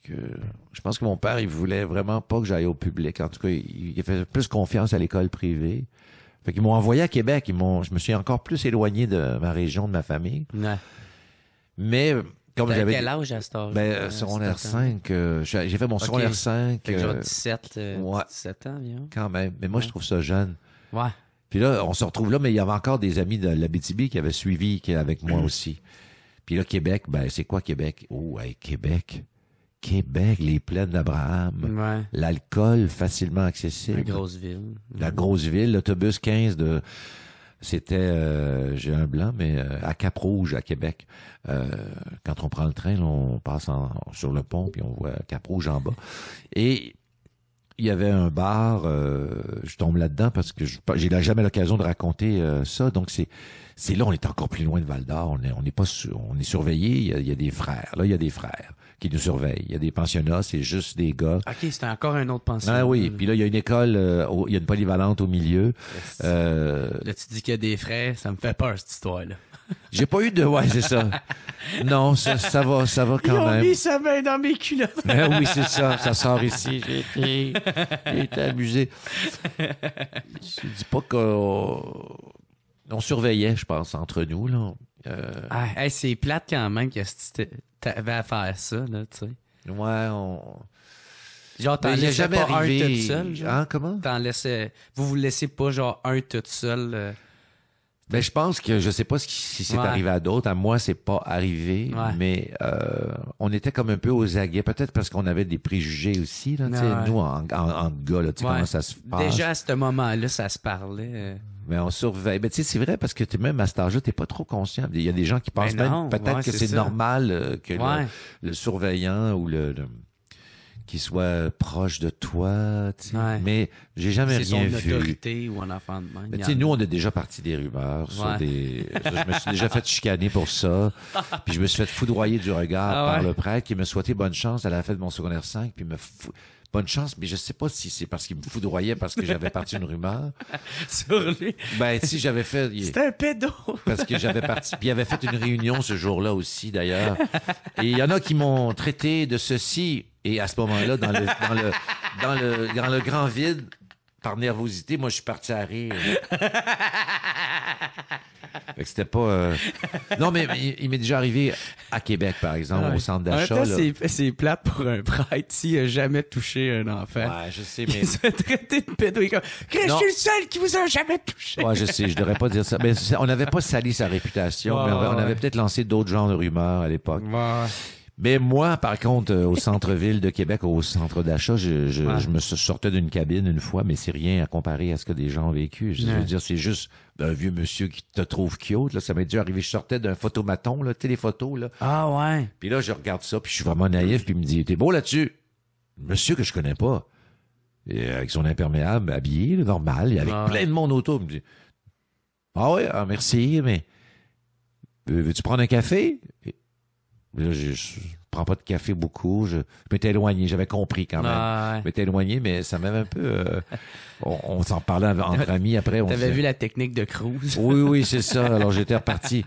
je pense que mon père, il voulait vraiment pas que j'aille au public. En tout cas, il fait plus confiance à l'école privée. Fait qu'ils m'ont envoyé à Québec. Je me suis encore plus éloigné de ma région, de ma famille. Ouais. Mais, comme T'avais j'avais... quel âge à cet âge? secondaire 5, j'ai fait mon secondaire 5. Fait que genre 17 ouais. 17 ans, environ. Quand même. Mais moi, je trouve ça jeune. Ouais. Puis là, on se retrouve là, mais il y avait encore des amis de l'Abitibi qui avaient suivi avec moi aussi. Puis là, Québec, c'est quoi Québec? Oh, hey, Québec. Québec, les plaines d'Abraham. Ouais. L'alcool facilement accessible. La grosse ville. La grosse ville, l'autobus 15 c'était, j'ai un blanc, mais à Cap-Rouge, à Québec. Quand on prend le train, là, on passe sur le pont, puis on voit Cap-Rouge en bas. Et il y avait un bar, je tombe là-dedans parce que j'ai jamais l'occasion de raconter ça. Donc c'est là, on est encore plus loin de Val-d'Or. On n'est pas on est surveillé. Il y a des frères. Là, il y a des frères qui nous surveillent. Il y a des pensionnats, c'est juste des gars. OK, c'était encore un autre pensionnat. Ah oui, puis là, il y a une école, il y a une polyvalente au milieu. Là, tu dis qu'il y a des frères, ça me fait peur, cette histoire-là. J'ai pas eu de... Ouais, c'est ça. Non, ça va quand même. Ils ont mis sa main dans mes culottes. Oui, c'est ça. Ça sort ici. J'ai été amusé. Je dis pas qu'on surveillait, je pense, entre nous, là. C'est plate quand même que t'avais à faire ça, là, tu sais. Ouais, Genre, t'en Mais il est laissais jamais pas arrivé. un tout seul, genre? Hein, comment? Vous laissez pas, genre, un tout seul... Ben, je pense que je sais pas si c'est arrivé à d'autres. À moi, c'est pas arrivé, mais on était comme un peu aux aguets. Peut-être parce qu'on avait des préjugés aussi, là, tu sais, nous, en gars, là, tu sais, comment ça se passe. Déjà, à ce moment-là, ça se parlait. Mais on surveille. Ben, tu sais, c'est vrai parce que même à cet âge-là, t'es pas trop conscient. Il y a des gens qui pensent même peut-être que c'est normal que le surveillant ou qu'il soit proche de toi, tu sais. Mais j'ai jamais rien vu. C'est son autorité ou un enfant de même. Tu sais, nous, on a déjà parti des rumeurs sur des... Je me suis déjà fait chicaner pour ça. Puis je me suis fait foudroyer du regard par le prêtre qui me souhaitait bonne chance à la fête de mon secondaire 5. Puis bonne chance, mais je sais pas si c'est parce qu'il me foudroyait parce que j'avais parti une rumeur. Sur lui? Ben, si j'avais fait... C'était un pédo! Parce que j'avais parti... Puis il avait fait une réunion ce jour-là aussi, d'ailleurs. Et il y en a qui m'ont traité de ceci... Et à ce moment-là, dans le grand vide, par nervosité, moi, je suis parti à rire. Fait que c'était pas... Non, mais il m'est déjà arrivé à Québec, par exemple, au centre d'achat. C'est plate pour un prêtre s'il a jamais touché un enfant. Ouais, je sais, mais... Il s'est traité de pédo. Je suis le seul qui vous a jamais touché. Ouais, je sais, je devrais pas dire ça. Mais on n'avait pas sali sa réputation, mais on avait peut-être lancé d'autres genres de rumeurs à l'époque. Ouais. Mais moi, par contre, au centre-ville de Québec, au centre d'achat, je me sortais d'une cabine une fois, mais c'est rien à comparer à ce que des gens ont vécu. Je veux dire, c'est juste un vieux monsieur qui te trouve cute. Là, ça m'est déjà arrivé. Je sortais d'un photomaton, là, téléphoto, là. Ah ouais. Puis là, je regarde ça, puis je suis vraiment naïf, puis il me dit, t'es beau là-dessus. Monsieur que je connais pas. Et avec son imperméable, habillé, là, normal, et avec plein de monde autour. Il me dit, merci, mais veux-tu prendre un café? Là, je prends pas de café beaucoup. Je m'étais éloigné. J'avais compris quand même. Je m'étais éloigné, mais ça m'avait un peu... on s'en parlait entre amis après. T'avais vu la technique de Cruz? Oui, c'est ça. Alors, j'étais reparti.